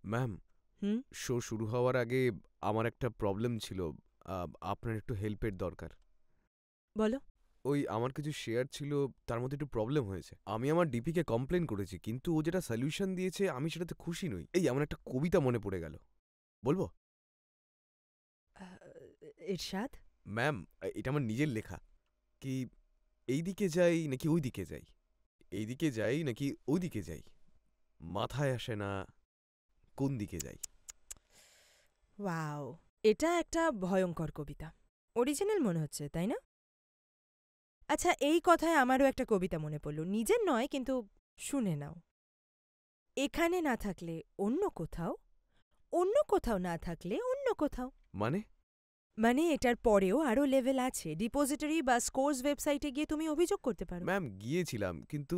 Ma'am, হুম, show শুরু হওয়ার আগে আমার একটা প্রবলেম ছিল। আপনার একটু হেল্পের দরকার। বলো। আমার কিছু শেয়ার ছিল, তার মধ্যে একটু প্রবলেম হয়েছে। আমি আমার ডিপিকে কমপ্লেন করেছি, কিন্তু ও যেটা সলিউশন দিয়েছে আমি সেটাতে খুশি নই। আমার একটা কবিতা মনে পড়ে গেল। বলবো? আহ, ইরশাদ? ম্যাম, এটা আমার নিজের লেখা। কি, এইদিকে যাই নাকি ওইদিকে যাই? এইদিকে যাই নাকি ওইদিকে যাই? মাথায় আসে না কোন দিকে যাই। ওয়াও! এটা একটা ভয়ঙ্কর কবিতা। অরিজিনাল মনে হচ্ছে, তাই না? আচ্ছা, এই কথায় আমারও একটা কবিতা মনে পড়ল। নিজের নয়, কিন্তু শুনে নাও। এখানে না থাকলে অন্য কোথাও, অন্য কোথাও না থাকলে অন্য কোথাও। মানে? মানে এটার পরেও আরও লেভেল আছে। ডিপোজিটরি বা স্কোরস ওয়েবসাইটে গিয়ে তুমি অভিযোগ করতে পারো। ম্যাম, গিয়েছিলাম কিন্তু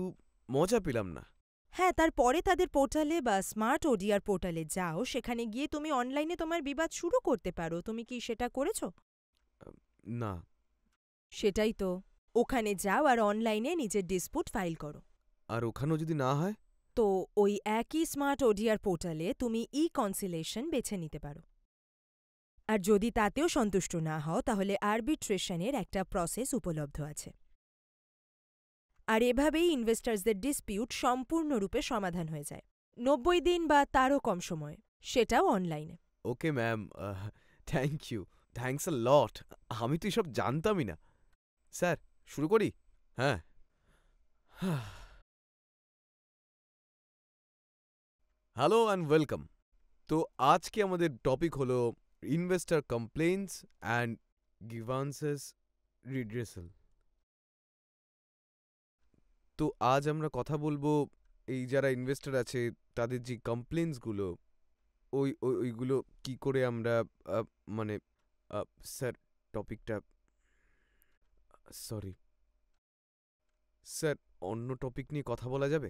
মজা পেলাম না। হ্যাঁ, তারপরে তাদের পোর্টালে বা স্মার্ট ওডিআর পোর্টালে যাও, সেখানে গিয়ে তুমি অনলাইনে তোমার বিবাদ শুরু করতে পারো। তুমি কি সেটা করেছো? না। সেটাই তো। ওখানে যাও আর অনলাইনে নিজের ডিসপুট ফাইল করো। আর ওখানেও যদি না হয়? তো ওই একই স্মার্ট ওডিআর পোর্টালে তুমি ই কনসিলেশন বেছে নিতে পারো। আর যদি তাতেও সন্তুষ্ট না হও, তাহলে আরবিট্রেশনের একটা প্রসেস উপলব্ধ আছে। আর এভাবেই ইনভেস্টার্সদের ডিসপিউট সম্পূর্ণরূপে সমাধান হয়ে যায়। ৯০ দিন বা তারও কম সময়ে, সেটাও অনলাইনে। Okay ma'am, thank you. Thanks a lot. আমি তো এসব জানতামই না। স্যার, শুরু করি? হ্যাঁ। Hello and welcome. তো আজকে আমাদের টপিক হলো investor compliance and grievances redressal. তো আজ আমরা কথা বলবো যারা ইনভেস্টর আছে তাদের যে কমপ্লেইন্সগুলো, ওইগুলো কি করে আমরা, আহ, মানে, স্যার, টপিকটা, সরি স্যার, অন্য টপিক নিয়ে কথা বলা যাবে?